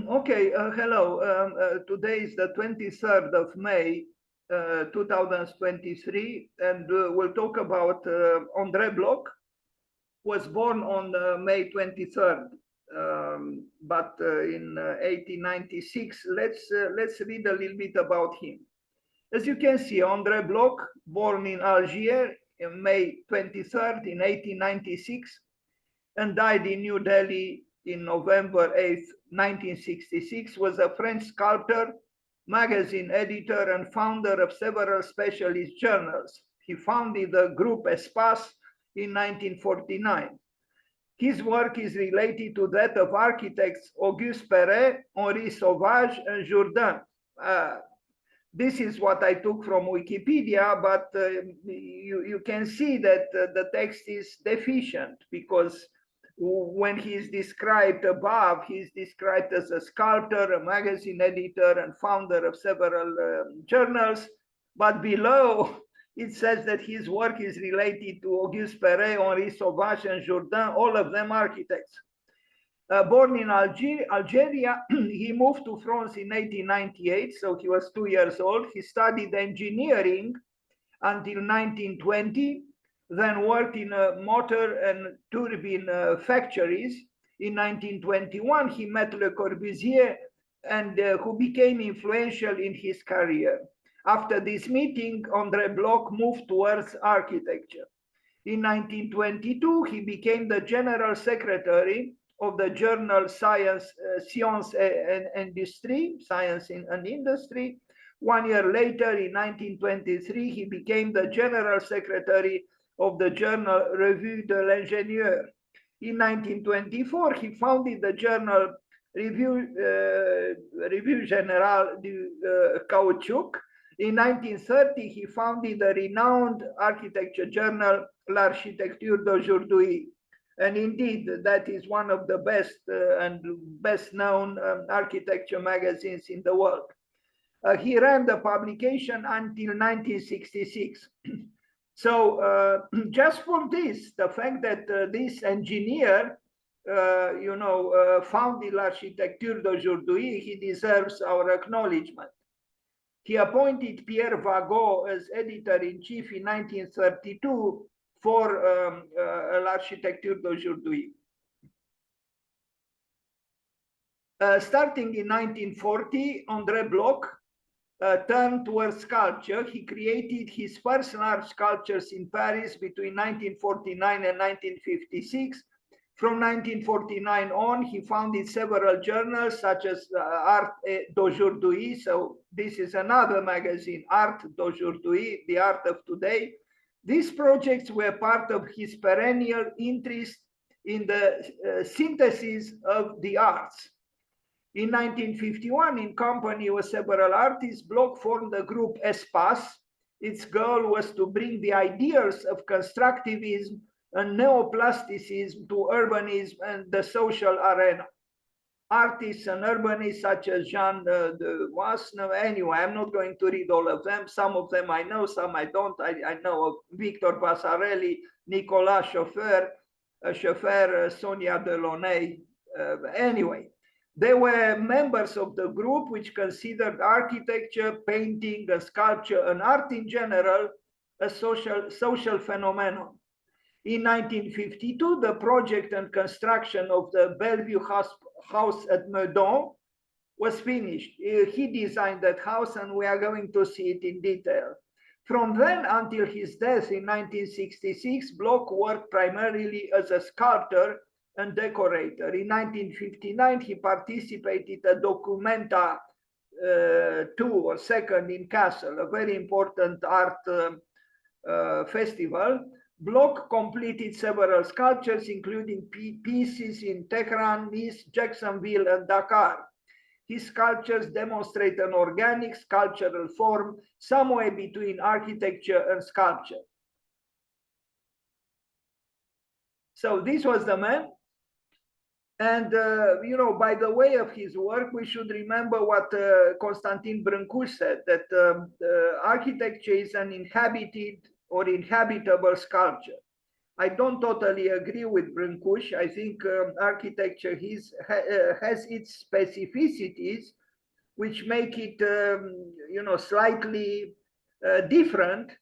Okay, hello. Today is the 23rd of May, 2023, and we'll talk about André Bloc. Was born on May 23rd, but in 1896. Let's read a little bit about him. As you can see, André Bloc, born in Algiers in May 23rd in 1896, and died in New Delhi in November 8th, 1966, was a French sculptor, magazine editor, and founder of several specialist journals. He founded the Groupe Espace in 1949. His work is related to that of architects Auguste Perret, Henri Sauvage, and Jourdain. This is what I took from Wikipedia, but you can see that the text is deficient, because when he's described above, he's described as a sculptor, a magazine editor, and founder of several journals. But below, it says that his work is related to Auguste Perret, Henri Sauvage, and Jourdain, all of them architects. Born in Algeria, he moved to France in 1898, so he was 2 years old. He studied engineering until 1920, then worked in motor and turbine factories. In 1921, he met Le Corbusier, and who became influential in his career. After this meeting, André Bloc moved towards architecture. In 1922, he became the general secretary of the journal Science and Industry, Science and Industry. 1 year later, in 1923, he became the general secretary of the journal Revue de l'Ingénieur. In 1924, he founded the journal Revue Générale du Caoutchouc. In 1930, he founded the renowned architecture journal L'Architecture d'aujourd'hui. And indeed, that is one of the best and best known architecture magazines in the world. He ran the publication until 1966. So just for this, the fact that this engineer, founded L'Architecture d'aujourd'hui, he deserves our acknowledgement. He appointed Pierre Vagot as editor-in-chief in 1932 for L'Architecture d'aujourd'hui. Starting in 1940, André Bloc turned towards sculpture. He created his first large sculptures in Paris between 1949 and 1956. From 1949 on, he founded several journals such as Art d'aujourd'hui. So this is another magazine, Art d'aujourd'hui, the art of today. These projects were part of his perennial interest in the synthesis of the arts. In 1951, in company with several artists, Bloc formed the Groupe Espace. Its goal was to bring the ideas of constructivism and neoplasticism to urbanism and the social arena. Artists and urbanists such as Jean de Wasne, anyway, I'm not going to read all of them. Some of them I know, some I don't. I know of Victor Passarelli, Nicolas Chauffeur, Sonia Delaunay. Anyway, they were members of the group which considered architecture, painting, and sculpture, and art in general a social phenomenon. In 1952, the project and construction of the Bellevue house at Meudon was finished. He designed that house, and we are going to see it in detail. From then until his death in 1966, Bloc worked primarily as a sculptor and decorator. In 1959, he participated at Documenta 2 or 2nd in Kassel, a very important art festival. Bloc completed several sculptures, including pieces in Tehran, Nice, Jacksonville, and Dakar. His sculptures demonstrate an organic sculptural form somewhere between architecture and sculpture. So this was the man. And, by the way of his work, we should remember what Constantin Brâncuș said, that architecture is an inhabited or inhabitable sculpture. I don't totally agree with Brâncuș. I think architecture has its specificities, which make it, you know, slightly different.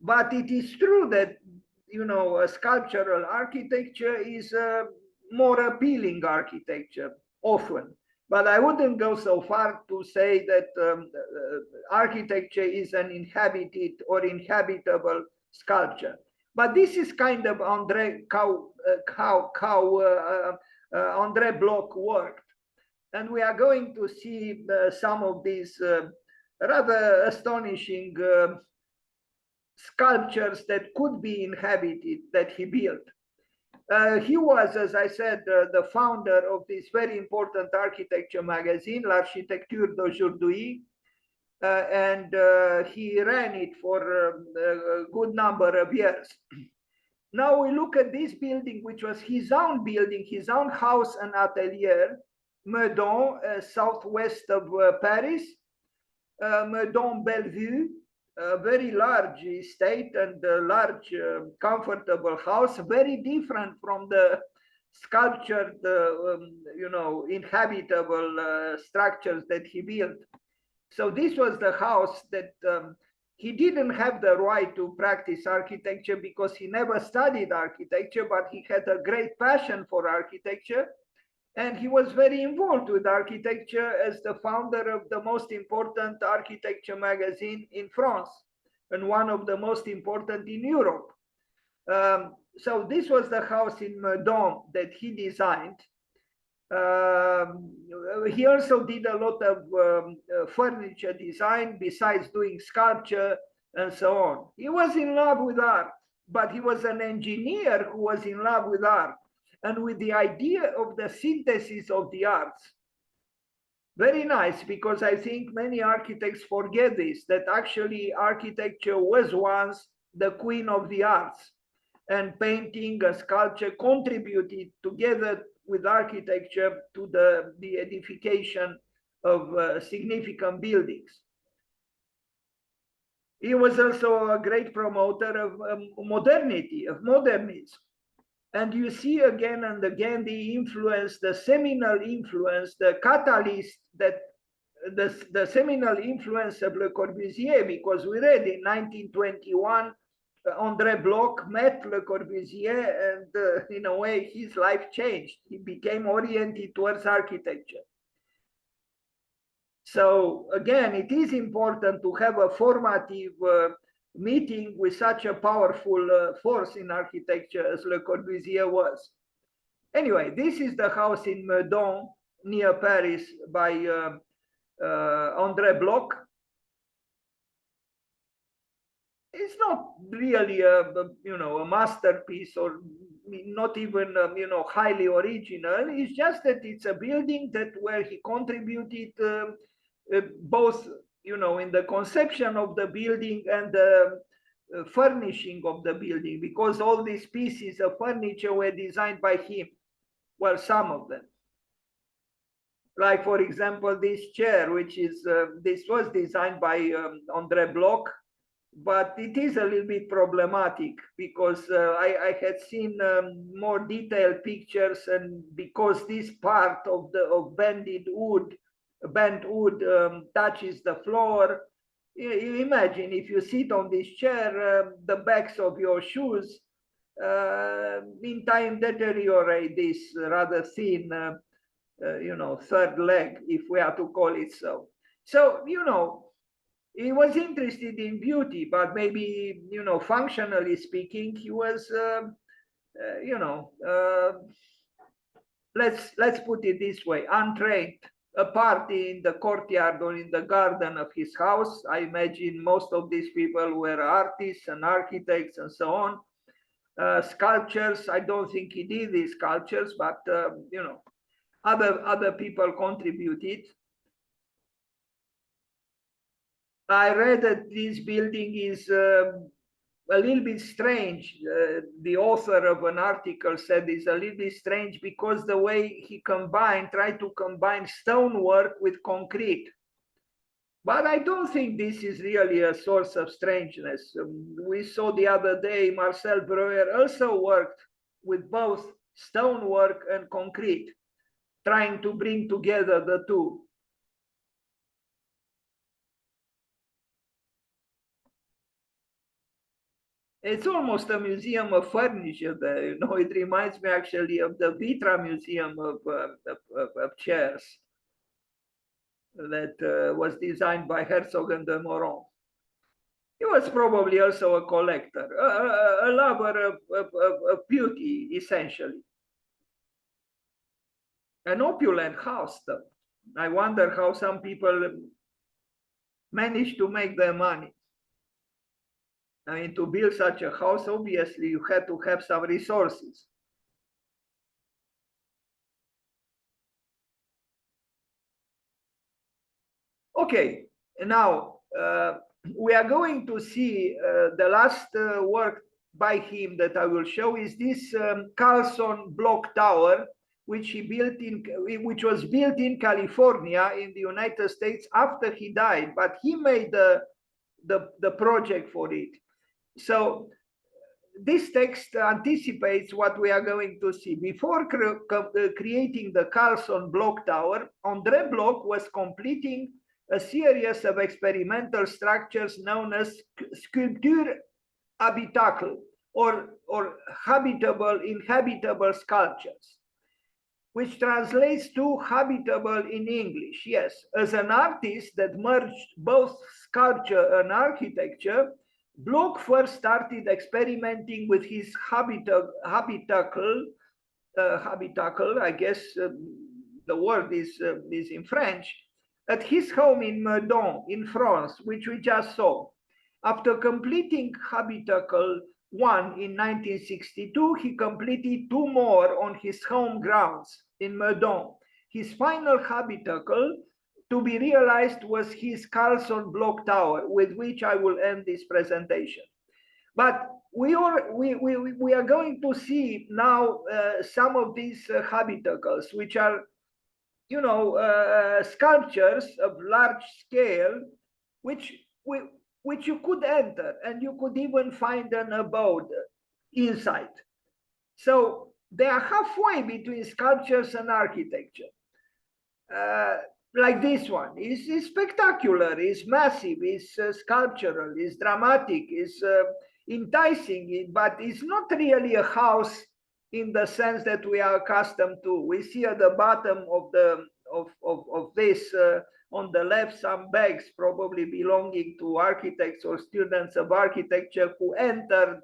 But it is true that, you know, sculptural architecture is a more appealing architecture often. But I wouldn't go so far to say that architecture is an inhabited or inhabitable sculpture. But this is kind of André Bloc worked. And we are going to see some of these rather astonishing sculptures that could be inhabited that he built. He was, as I said, the founder of this very important architecture magazine, L'Architecture d'aujourd'hui, and he ran it for a good number of years. Now we look at this building, which was his own building, his own house and atelier, Meudon, southwest of Paris, Meudon Bellevue, a very large estate and a large, comfortable house, very different from the sculptured, you know, inhabitable structures that he built. So this was the house that he didn't have the right to practice architecture because he never studied architecture, but he had a great passion for architecture. And he was very involved with architecture as the founder of the most important architecture magazine in France and one of the most important in Europe. So this was the house in Meudon that he designed. He also did a lot of furniture design besides doing sculpture and so on. He was in love with art, but he was an engineer who was in love with art and with the idea of the synthesis of the arts. Very nice, because I think many architects forget this, that actually architecture was once the queen of the arts, and painting and sculpture contributed together with architecture to the edification of significant buildings. He was also a great promoter of modernity, of modernism. And you see again and again the influence, the seminal influence, the catalyst, that the seminal influence of Le Corbusier, because we read in 1921, André Bloc met Le Corbusier, and in a way his life changed. He became oriented towards architecture. So again, it is important to have a formative meeting with such a powerful force in architecture as Le Corbusier was. Anyway, this is the house in Meudon, near Paris, by André Bloc. It's not really a masterpiece, or not even highly original. It's just that it's a building that where he contributed both in the conception of the building and the furnishing of the building, because all these pieces of furniture were designed by him. Well, some of them. Like, for example, this chair, which is, this was designed by André Bloc, but it is a little bit problematic because I had seen more detailed pictures, and because this part of bent wood touches the floor, you imagine if you sit on this chair, the backs of your shoes in time deteriorate this rather thin third leg, if we are to call it so. So he was interested in beauty, but maybe functionally speaking, he was let's put it this way, untrained. A party in the courtyard or in the garden of his house. I imagine most of these people were artists and architects and so on. Sculptures, I don't think he did these sculptures, but other people contributed. I read that this building is a little bit strange. The author of an article said it's a little bit strange because the way he tried to combine stonework with concrete. But I don't think this is really a source of strangeness. We saw the other day Marcel Breuer also worked with both stonework and concrete, trying to bring together the two. It's almost a museum of furniture there. You know, it reminds me actually of the Vitra Museum of chairs that was designed by Herzog and de Meuron. He was probably also a collector, a lover of beauty, essentially. An opulent house, though. I wonder how some people manage to make their money. I mean, to build such a house, obviously, you had to have some resources. Okay, now we are going to see the last work by him that I will show is this Carson block tower, which was built in California in the United States after he died, but he made the project for it. So this text anticipates what we are going to see. Before creating the Carson block tower, André Bloc was completing a series of experimental structures known as sculptor habitable or inhabitable sculptures, which translates to habitable in English. Yes, as an artist that merged both sculpture and architecture, Bloch first started experimenting with his habitacle, I guess the word is in French, at his home in Meudon, in France, which we just saw. After completing Habitacle 1 in 1962, he completed 2 more on his home grounds in Meudon. His final Habitacle to be realized was his Carson block tower, with which I will end this presentation. But we are going to see now some of these habitacles, which are, you know, sculptures of large scale, which you could enter, and you could even find an abode inside. So they are halfway between sculptures and architecture. Like this one is spectacular, is massive, is sculptural, is dramatic, is enticing, but it's not really a house in the sense that we are accustomed to. We see at the bottom of this on the left some bags probably belonging to architects or students of architecture who entered,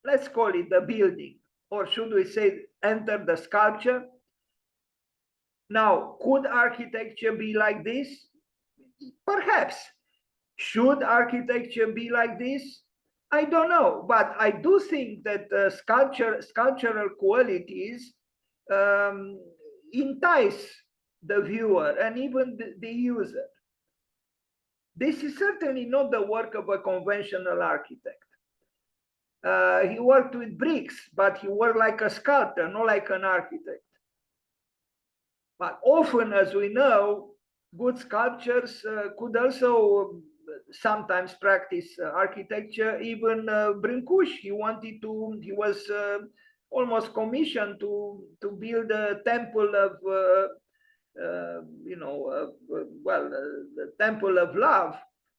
let's call it the building, or should we say enter the sculpture. Now, could architecture be like this? Perhaps. Should architecture be like this? I don't know, but I do think that sculptural qualities entice the viewer and even the user. This is certainly not the work of a conventional architect. He worked with bricks, but he worked like a sculptor, not like an architect. But often, as we know, good sculptures could also sometimes practice architecture. Even Brincuș, he was almost commissioned to build a temple of, the temple of love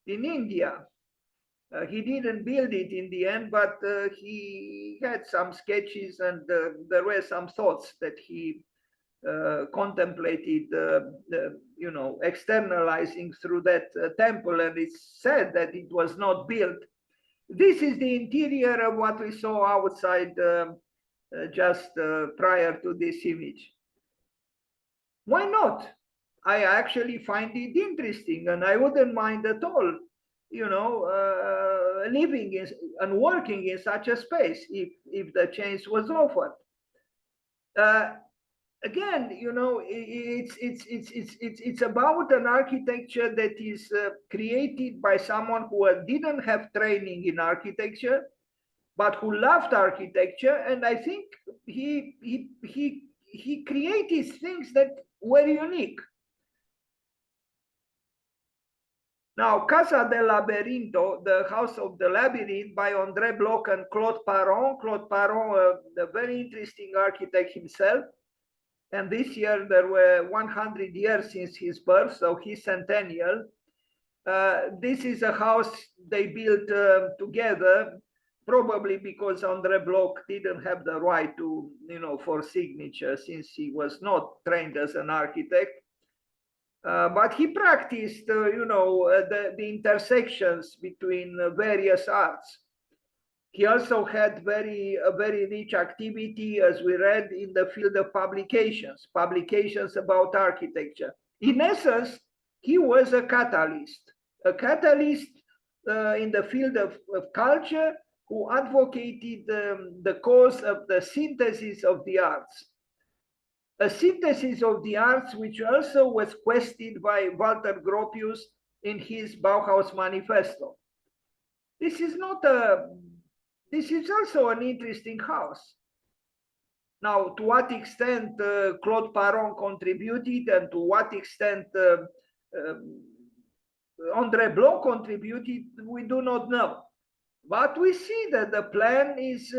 in India. He didn't build it in the end, but he had some sketches, and there were some thoughts that he contemplated, externalizing through that temple, and it's said that it was not built. This is the interior of what we saw outside just prior to this image. Why not? I actually find it interesting, and I wouldn't mind at all, living in and working in such a space if the chance was offered. Again, it's about an architecture that is created by someone who didn't have training in architecture, but who loved architecture, and I think he created things that were unique. Now, Casa del Laberinto, the House of the Labyrinth by André Bloc and Claude Parron. Claude Parron, a very interesting architect himself. And this year there were 100 years since his birth, so his centennial. This is a house they built together, probably because André Bloc didn't have the right to, for signature, since he was not trained as an architect. But he practiced, the intersections between various arts. He also had a very rich activity, as we read, in the field of publications about architecture. In essence, he was a catalyst in the field of culture, who advocated the cause of the synthesis of the arts. A synthesis of the arts, which also was questioned by Walter Gropius in his Bauhaus Manifesto. This is also an interesting house. Now, to what extent Claude Parron contributed and to what extent André Bloc contributed, we do not know. But we see that the plan is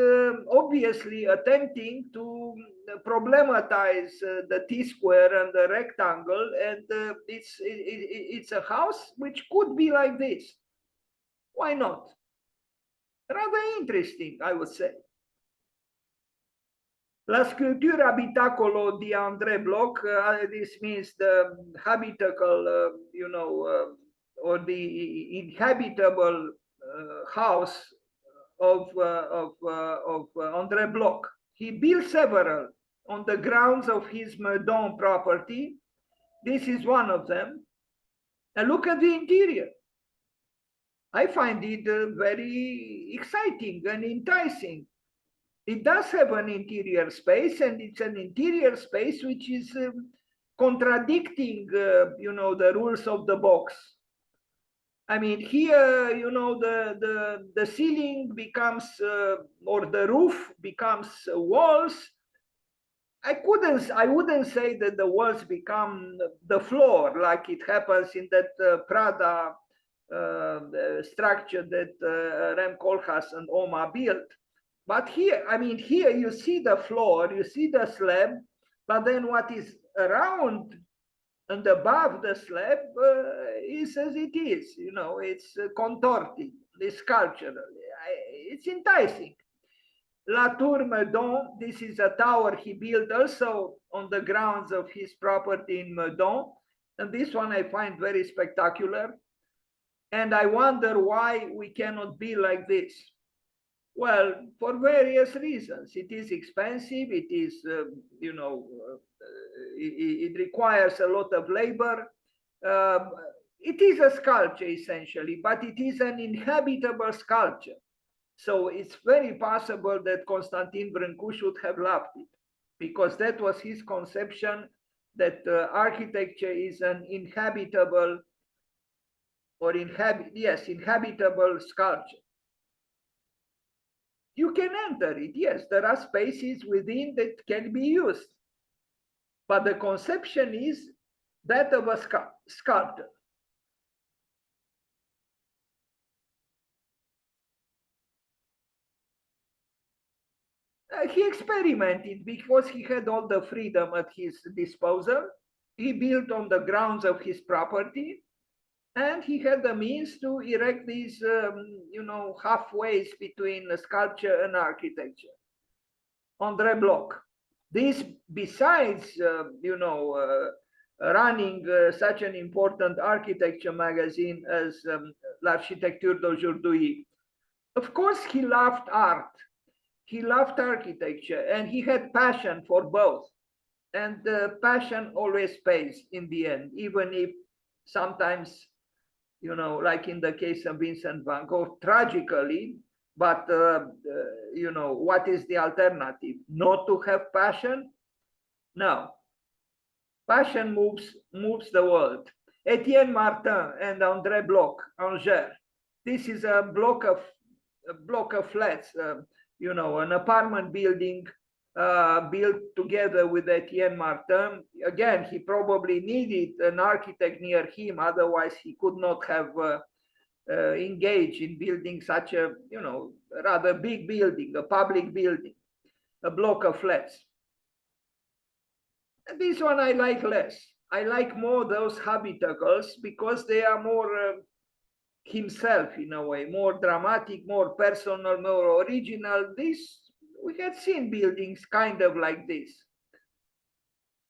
obviously attempting to problematize the T-square and the rectangle, and it's a house which could be like this. Why not? Rather interesting, I would say. La sculpture habitacolo di André Bloc, this means the habitable, or the inhabitable house of André Bloc. He built several on the grounds of his Meudon property. This is one of them. And look at the interior. I find it very exciting and enticing. It does have an interior space, and it's an interior space which is contradicting, the rules of the box. I mean, here, the ceiling becomes, or the roof becomes walls. I wouldn't say that the walls become the floor, like it happens in that Prada structure that Rem Koolhaas and Oma built. But here, here you see the floor, you see the slab, but then what is around and above the slab is as it is, it's contorted, it's sculptural. It's enticing. La Tour Meudon, this is a tower he built also on the grounds of his property in Meudon. And this one I find very spectacular. And I wonder why we cannot be like this. Well, for various reasons. It is expensive. It is, it requires a lot of labor. It is a sculpture essentially, but it is an inhabitable sculpture. So it's very possible that Constantin Brâncu should have loved it, because that was his conception, that architecture is an inhabitable inhabitable sculpture. You can enter it, yes, there are spaces within that can be used, but the conception is that of a sculptor. He experimented because he had all the freedom at his disposal. He built on the grounds of his property, and he had the means to erect these, halfways between sculpture and architecture. André Bloc. This, besides, running such an important architecture magazine as L'Architecture d'aujourd'hui, of course, he loved art. He loved architecture, and he had passion for both. And passion always pays in the end, even if sometimes, like in the case of Vincent van Gogh, tragically, but, what is the alternative? Not to have passion? No. Passion moves the world. Etienne Martin and André Bloc, Angers. This is a block of flats, an apartment building built together with Etienne Martin. Again, he probably needed an architect near him, otherwise he could not have engaged in building such a, you know, rather big building, a public building, a block of flats. And this one I like less. I like more those habitacles because they are more himself in a way, more dramatic, more personal, more original. This, we had seen buildings kind of like this.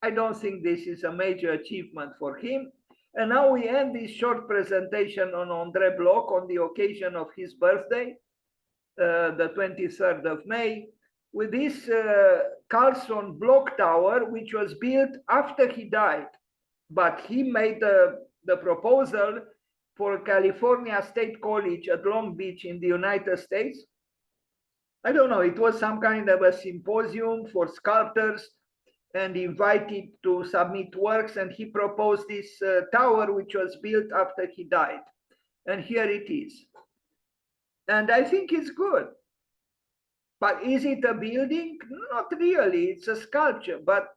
I don't think this is a major achievement for him. And now we end this short presentation on André Bloc on the occasion of his birthday, the 23rd of May, with this Carson block tower, which was built after he died. But he made the proposal for California State College at Long Beach in the United States. I don't know, it was some kind of a symposium for sculptors and invited to submit works, and he proposed this tower, which was built after he died. And here it is. And I think it's good. But is it a building? Not really, it's a sculpture, but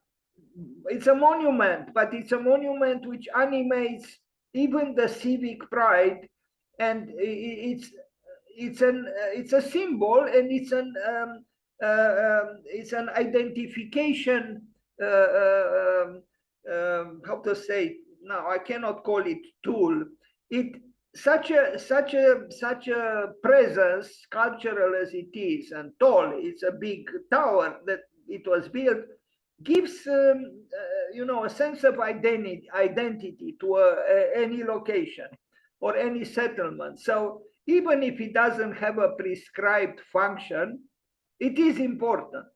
it's a monument, but it's a monument which animates even the civic pride, and it's a symbol, and it's an identification. How to say? Now I cannot call it tool. Such a presence, sculptural as it is, and tall. It's a big tower that it was built. Gives you know, a sense of identity to any location or any settlement. So even if it doesn't have a prescribed function, it is important.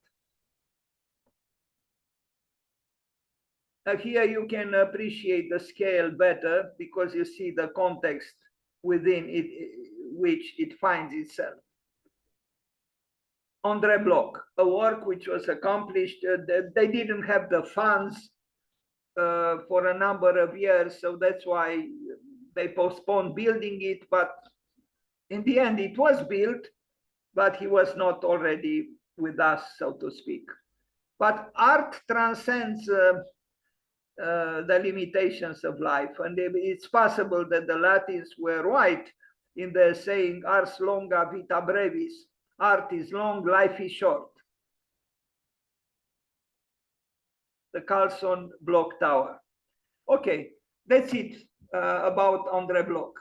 Here you can appreciate the scale better because you see the context within it, which it finds itself. André Bloc, a work which was accomplished. They didn't have the funds for a number of years, so that's why they postponed building it. But in the end, it was built, but he was not already with us, so to speak. But art transcends the limitations of life, and it's possible that the Latins were right in their saying, ars longa vita brevis. Art is long, life is short. The Carson block tower. Okay, that's it about André Bloc.